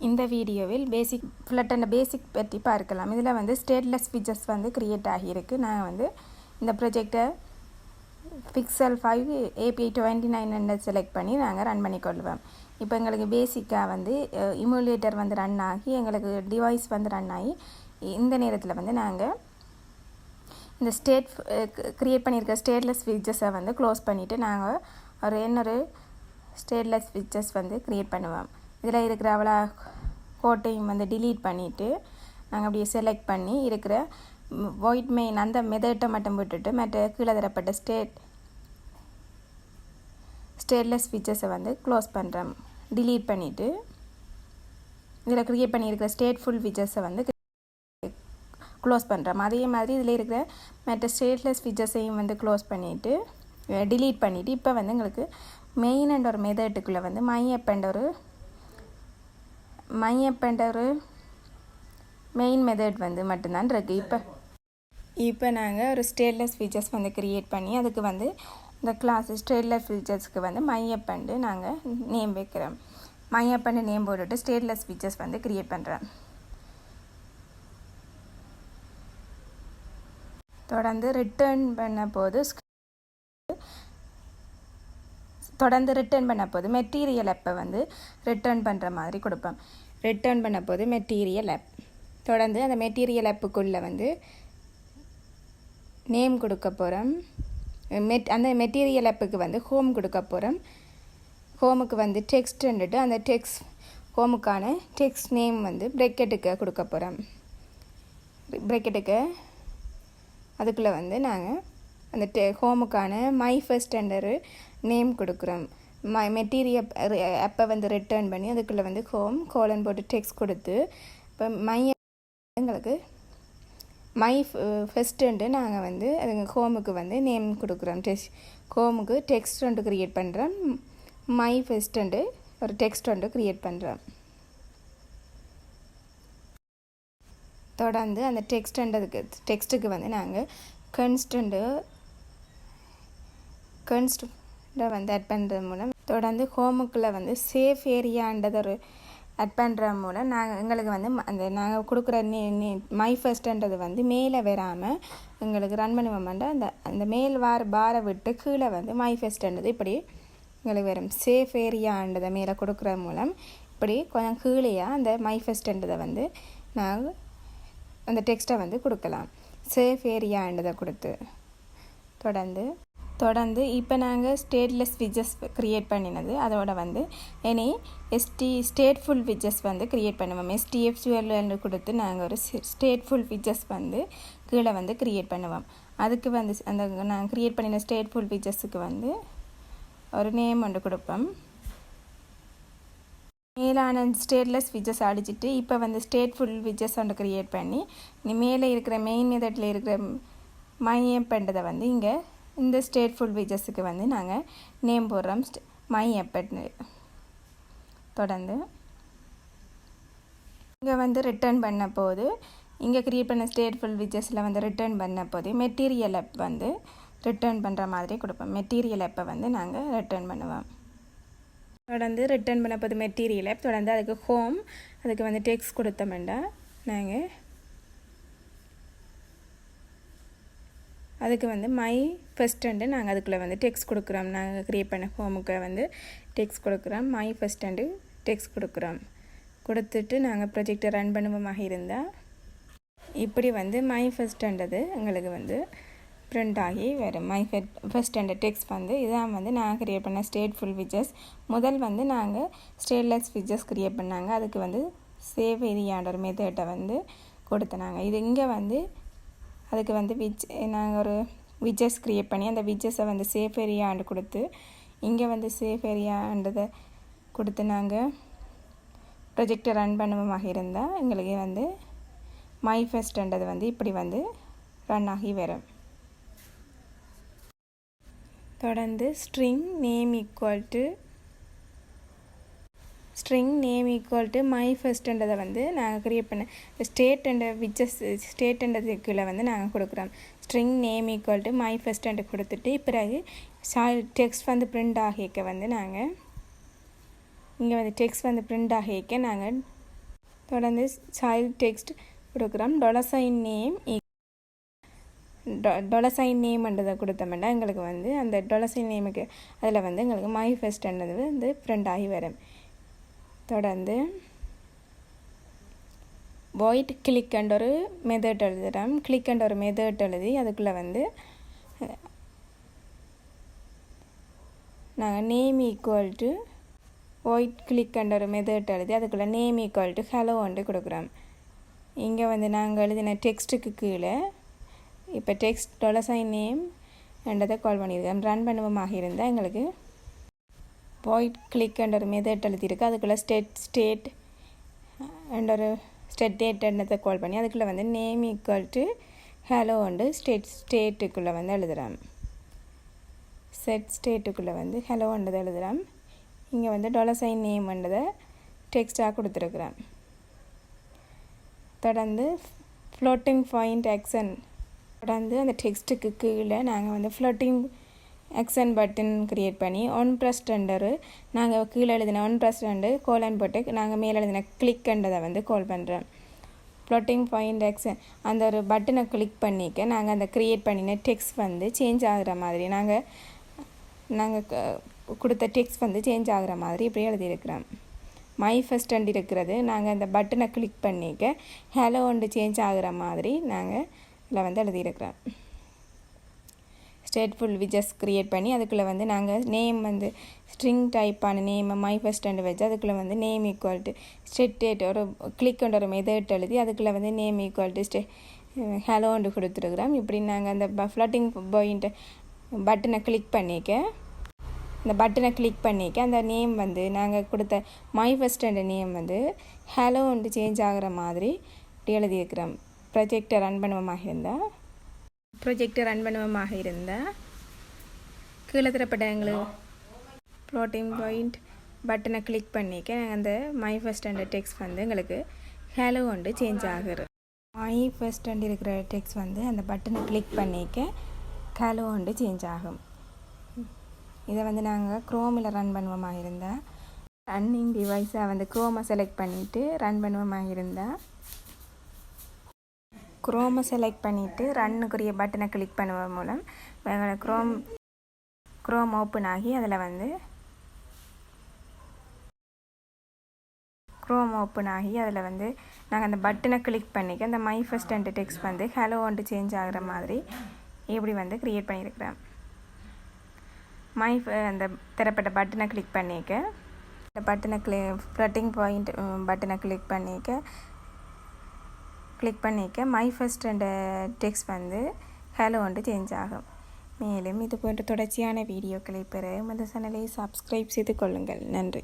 இந்த வீடியோவில் ஃப்ளட்டர் பேசிக் பற்றி பார்க்கலாம். இதில் வந்து ஸ்டேட்லெஸ் ஸ்விட்சஸ் வந்து க்ரியேட் ஆகியிருக்கு. நாங்கள் வந்து இந்த ப்ரொஜெக்டை பிக்சல் 5 API 29 செலக்ட் பண்ணி நாங்கள் ரன் பண்ணிக்கொள்வோம். இப்போ எங்களுக்கு பேசிக்காக வந்து இமுலேட்டர் வந்து ரன் ஆகி எங்களுக்கு டிவைஸ் வந்து ரன் ஆகி இந்த நேரத்தில் வந்து நாங்கள் இந்த க்ரியேட் பண்ணியிருக்க ஸ்டேட்லெஸ் ஸ்விட்சஸை வந்து க்ளோஸ் பண்ணிவிட்டு நாங்கள் இன்னொரு ஸ்டேட்லெஸ் ஸ்விட்சஸ் வந்து க்ரியேட் பண்ணுவோம். இதில் இருக்கிற அவ்வளோ கோட்டையும் வந்து டிலீட் பண்ணிவிட்டு நாங்கள் அப்படியே செலக்ட் பண்ணி இருக்கிற ஒயிட் மெயின் அந்த மெதட்டை மட்டும் விட்டுட்டு மற்ற கீழே தரப்பட்ட ஸ்டேட்லெஸ் ஸ்விட்சஸை வந்து க்ளோஸ் பண்ணுறோம். டிலீட் பண்ணிவிட்டு இதில் க்ரியேட் பண்ணியிருக்கிற ஸ்டேட்ஃபுல் ஸ்விட்சஸை வந்து க்ளோஸ் பண்ணுறோம். அதே மாதிரி இதில் இருக்கிற மற்ற ஸ்டேட்லெஸ் ஸ்விட்சஸையும் வந்து க்ளோஸ் பண்ணிவிட்டு டிலீட் பண்ணிவிட்டு இப்போ வந்து எங்களுக்கு மெயின் அண்ட் ஒரு மெதட்டுக்குள்ளே வந்து மையப் அண்ட் ஒரு மெயின் மெத்தட் வந்து மட்டும்தான் இருக்குது. இப்போ நாங்கள் ஒரு ஸ்டேட்லெஸ் ஃபீச்சர்ஸ் வந்து க்ரியேட் பண்ணி அதுக்கு வந்து இந்த கிளாஸ் ஸ்டேட்லெஸ் ஃபீச்சர்ஸ்க்கு வந்து மையப்பண்டு நாங்கள் நேம் வைக்கிறோம். மையப்பண்டு நேம் போட்டுட்டு ஸ்டேட்லெஸ் ஃபீச்சர்ஸ் வந்து க்ரியேட் பண்ணுறோம். தொடர்ந்து ரிட்டர்ன் பண்ண போது மெட்டீரியல் ஆப்பை வந்து ரிட்டர்ன் பண்ணுற மாதிரி கொடுப்போம். ரிட்டர்ன் பண்ண போது மெட்டீரியல் ஆப். தொடர்ந்து அந்த மெட்டீரியல் ஆப்புக்குள்ளே வந்து நேம் கொடுக்க போகிறோம். அந்த மெட்டீரியல் ஆப்புக்கு வந்து ஹோம் கொடுக்க போகிறோம். ஹோமுக்கு வந்து டெக்ஸ்ட்டுன்னுட்டு அந்த ஹோமுக்கான டெக்ஸ்ட் நேம் வந்து ப்ரெக்கெட்டுக்கு கொடுக்க போகிறோம். ப்ரெக்கெட்டுக்கு அதுக்குள்ளே வந்து நாங்கள் அந்த ஹோமுக்கான மை ஃபர்ஸ்ட் அண்டர் நேம் கொடுக்குறோம். மெட்டீரியல் ஆப்பை வந்து ரிட்டர்ன் பண்ணி அதுக்குள்ளே வந்து ஹோம் கோலன் போட்டு டெக்ஸ்ட் கொடுத்து இப்போ எங்களுக்கு மை ஃபர்ஸ்ட்டு நாங்கள் வந்து அதுங்க ஹோமுக்கு வந்து நேம் கொடுக்குறோம். ஹோமுக்கு டெக்ஸ்ட் ஒன்று க்ரியேட் பண்ணுறோம். மை ஃபர்ஸ்ட்டு ஒரு டெக்ஸ்ட் ஒன்று க்ரியேட் பண்ணுறோம். தொடர்ந்து அந்த டெக்ஸ்ட்டுக்கு வந்து நாங்கள் கன்ஸ்டண்ட்டை வந்து ஆட் பண்ணுறது மூலம் தொடர்ந்து ஹோமுக்குள்ளே வந்து சேஃப் ஏரியான்றதை ஒரு ஆட் பண்ணுற மூலம் எங்களுக்கு வந்து அந்த நாங்கள் கொடுக்குற மை ஃபர்ஸ்ட்ன்றது வந்து மேலே வராமல் எங்களுக்கு ரன் பண்ணுவோம்னா அந்த மேல் பாரை விட்டு கீழே வந்து மை ஃபர்ஸ்ட்ன்றது இப்படி எங்களுக்கு வரும். சேஃப் ஏரியான்றதை மேலே கொடுக்குற மூலம் இப்படி கொஞ்சம் கீழேயாக அந்த மை ஃபர்ஸ்ட்ன்றதை வந்து நாங்கள் அந்த டெக்ஸ்ட்டை வந்து கொடுக்கலாம். சேஃப் ஏரியான்றதை கொடுத்து தொடர்ந்து இப்போ நாங்கள் ஸ்டேட்லெஸ் விட்ஜஸ் க்ரியேட் பண்ணினது அதோட வந்து இனி ஸ்டேட்ஃபுல் விட்ஜஸ் வந்து க்ரியேட் பண்ணுவோம். STFULன்னு கொடுத்து நாங்கள் ஒரு ஸ்டேட்ஃபுல் விட்ஜஸ் வந்து கீழே வந்து க்ரியேட் பண்ணுவோம். அதுக்கு வந்து அந்த நாங்கள் க்ரியேட் பண்ணின ஸ்டேட்ஃபுல் விட்ஜஸுக்கு வந்து ஒரு நேம் ஒன்று கொடுப்போம். மேலான ஸ்டேட்லெஸ் விட்ஜஸ் அடிச்சுட்டு இப்போ வந்து ஸ்டேட்ஃபுல் விட்ஜஸ் ஒன்று க்ரியேட் பண்ணி மேலே இருக்கிற மெயின் மெத்தடில் இருக்கிற மையம் பண்ணுறதை வந்து இங்கே இந்த ஸ்டேட்ஃபுல் விட்ஜஸுக்கு வந்து நாங்கள் நேம் போடுறோம் மை எப்பட்னு. தொடர்ந்து இங்கே வந்து ரிட்டர்ன் பண்ண போது இங்கே க்ரியேட் பண்ண ஸ்டேட்ஃபுல் விட்ஜஸில் வந்து ரிட்டர்ன் பண்ண போது மெட்டீரியல் ஆப் வந்து ரிட்டர்ன் பண்ணுற மாதிரி கொடுப்போம். மெட்டீரியல் ஆப்பை வந்து நாங்கள் ரிட்டர்ன் பண்ணுவோம். தொடர்ந்து ரிட்டர்ன் பண்ண போது மெட்டீரியல் ஆப் தொடர்ந்து அதுக்கு ஹோம் அதுக்கு வந்து டெக்ஸ்ட் கொடுத்தோம்னா நாங்கள் அதுக்கு வந்து மை ஃபர்ஸ்ட்டு நாங்கள் அதுக்குள்ளே வந்து டெக்ஸ்ட் கொடுக்குறோம். நாங்கள் க்ரியேட் பண்ண ஹோமுக்கு வந்து டெக்ஸ்ட் கொடுக்குறோம். மை ஃபர்ஸ்ட்டு டெக்ஸ்ட் கொடுத்துட்டு நாங்கள் ப்ரொஜெக்டை ரன் பண்ணுவோமாக இருந்தால் இப்படி வந்து மை ஃபர்ஸ்ட்ன்றது எங்களுக்கு வந்து பிரிண்ட் ஆகி வரும். மை ஃபர்ஸ்ட் டெக்ஸ்ட் வந்து இதான் வந்து நான் க்ரியேட் பண்ண ஸ்டேட்ஃபுல் விட்ஜஸ். முதல் வந்து நாங்கள் ஸ்டேட்லெஸ் விட்ஜஸ் க்ரியேட் பண்ணாங்க. அதுக்கு வந்து சேவ் ஏரியான்ற ஒரு மெத்தட்டை வந்து கொடுத்தனாங்க. இது இங்கே வந்து அதுக்கு வந்து நாங்கள் ஒரு விட்ஜஸ் க்ரியேட் பண்ணி அந்த விட்ஜஸை வந்து சேஃப் ஏரியாண்டு கொடுத்து இங்கே வந்து சேஃப் ஏரியான்றதை கொடுத்து நாங்கள் ப்ரொஜெக்டை ரன் பண்ணுவோமாக இருந்தால் எங்களுக்கு வந்து மை ஃபர்ஸ்ட்ன்றது வந்து இப்படி வந்து ரன் ஆகி வரும். தொடர்ந்து string name equal to my ஃபர்ஸ்ட்ன்றதை வந்து நாங்கள் க்ரியேட் பண்ண ஸ்டேட்ன்றதுக்குள்ளே வந்து நாங்கள் கொடுக்குறோம். String name equal to my ஃபர்ஸ்ட்ன்ட்டு கொடுத்துட்டு பிறகு டெக்ஸ்ட் வந்து பிரிண்ட் ஆகிக்க வந்து நாங்கள் இங்கே வந்து டெக்ஸ்ட் வந்து பிரிண்ட் ஆகிக்க நாங்கள் தொடர்ந்து சைல்ட் டெக்ஸ்ட் கொடுக்குறோம். $sign நேம் நேம்ன்றதை கொடுத்தோம்னா எங்களுக்கு வந்து அந்த $sign நேமுக்கு அதில் வந்து எங்களுக்கு மை ஃபர்ஸ்ட்ன்றது வந்து பிரிண்ட் ஆகி வரும். தொடர்ந்து void click என்ற ஒரு மெத்தட் எழுதுகிறோம். கிளிக் என்ற ஒரு மெத்தட் எழுதி அதுக்குள்ளே வந்து நாங்கள் name equal to void click என்ற ஒரு மெத்தட் எழுதி அதுக்குள்ளே நேம் ஈக்குவல் டு ஹலோ ஒன்று கொடுக்குறோம். இங்கே வந்து நாங்கள் எழுதின டெக்ஸ்ட்டுக்கு கீழே இப்போ டெக்ஸ்ட் $sign நேம் என்றதை கால் பண்ணியிருக்கோம். ரன் பண்ணுவோமாக இருந்தால் எங்களுக்கு void click என்ற ஒரு மெத்தட் எழுதியிருக்கு. அதுக்குள்ளே ஸ்டேட் என்ற ஒரு ஸ்டேட் டேட் என்னத்தை கால் பண்ணி அதுக்குள்ளே வந்து நேம் ஈக்குவல் டு ஹலோ வந்து ஸ்டேட்டுக்குள்ளே வந்து எழுதுகிறோம். ஸ்டேட்டுக்குள்ளே வந்து ஹலோ என்றதை எழுதுகிறோம். இங்கே வந்து $sign நேம் என்றதை டெக்ஸ்டாக கொடுத்துருக்குறோம். தொடர்ந்து ஃப்ளோட்டிங் பாயிண்ட் ஆக்ஷன் தொடர்ந்து அந்த டெக்ஸ்ட்டுக்கு கீழே நாங்கள் வந்து ஃப்ளோட்டிங் ஆக்ஷன் பட்டன் க்ரியேட் பண்ணி $1 நாங்கள் கீழே எழுதின $1 கோலன் போட்டு நாங்கள் மேலே எழுதின கிளிக்ன்றதை வந்து கால் பண்ணுறோம். ஃப்ளோட்டிங் பாயிண்ட் ஆக்ஷன் அந்த ஒரு பட்டனை கிளிக் பண்ணிக்க நாங்கள் அந்த க்ரியேட் பண்ணின டெக்ஸ்ட் வந்து சேஞ்ச் ஆகிற மாதிரி நாங்கள் கொடுத்த டெக்ஸ்ட் வந்து சேஞ்ச் ஆகிற மாதிரி இப்படி எழுதியிருக்கிறோம். மை ஃபர்ஸ்ட் இருக்கிறது நாங்கள் அந்த பட்டனை கிளிக் பண்ணிக்க ஹலோ ஒன்று சேஞ்ச் ஆகிற மாதிரி நாங்கள் இதில் வந்து எழுதியிருக்கிறோம். ஸ்டேட்ஃபுல் விஜஸ் க்ரியேட் பண்ணி அதுக்குள்ளே வந்து நாங்கள் நேம் வந்து ஸ்ட்ரிங் டைப்பான நேமை மை ஃபர்ஸ்ட் வச்சு அதுக்குள்ளே வந்து நேம் ஈக்குவல் டு ஸ்டேட் ஒரு கிளிக்ன்ற ஒரு மெத்தட் எழுதி அதுக்குள்ளே வந்து நேம் ஈக்குவல் டு ஹலோன்னு கொடுத்துருக்குறோம். இப்படி நாங்கள் அந்த ஃப்ளோட்டிங் பாயிண்ட் பட்டனை கிளிக் பண்ணிக்க அந்த நேம் வந்து நாங்கள் கொடுத்த மை ஃபர்ஸ்ட் நேம் வந்து ஹலோன்னு சேஞ்ச் ஆகிற மாதிரி இப்படி எழுதியிருக்கிறோம். ப்ரொஜெக்டை ரன் பண்ணுவோமாக இருந்தால் கீழே தரப்பட்ட எங்களுக்கு ஃப்ளோட்டிங் பாயிண்ட் பட்டனை கிளிக் பண்ணிக்க அந்த மை ஃபர்ஸ்ட் டெக்ஸ்ட் வந்து எங்களுக்கு ஹலோ ஒன்று சேஞ்ச் ஆகுது. மை ஃபர்ஸ்ட் இருக்கிற டெக்ஸ்ட் வந்து அந்த பட்டனை கிளிக் பண்ணிக்க ஹலோ ஒன்று சேஞ்ச் ஆகும். இதை வந்து நாங்கள் க்ரோமில் ரன் பண்ணுவோமாக இருந்தால் ரன்னிங் டிவைஸை வந்து க்ரோமை செலக்ட் பண்ணிவிட்டு ரன் பண்ணுவோமாக இருந்தால் க்ரோமை செலக்ட் பண்ணிவிட்டு ரன்னுக்குரிய பட்டனை கிளிக் பண்ணுவது மூலம் க்ரோம் ஓப்பன் ஆகி அதில் வந்து நாங்கள் அந்த பட்டனை கிளிக் பண்ணிக்க அந்த மை ஃபர்ஸ்ட் டெக்ஸ்ட் வந்து ஹலோ ஒன்று சேஞ்ச் ஆகிற மாதிரி இப்படி வந்து க்ரியேட் பண்ணியிருக்கிறேன். அந்த தரப்பட்ட பட்டனை கிளிக் பண்ணிக்க இந்த பட்டனை ஃப்ளோட்டிங் பாயிண்ட் பட்டனை கிளிக் பண்ணிக்க மை ஃபர்ஸ்ட் டெக்ஸ்ட் வந்து ஹலோ ஒன்று சேஞ்ச் ஆகும். மேலும் இது போன்ற தொடர்ச்சியான வீடியோக்களை பெற இந்த சேனலை சப்ஸ்கிரைப் செய்து கொள்ளுங்கள். நன்றி.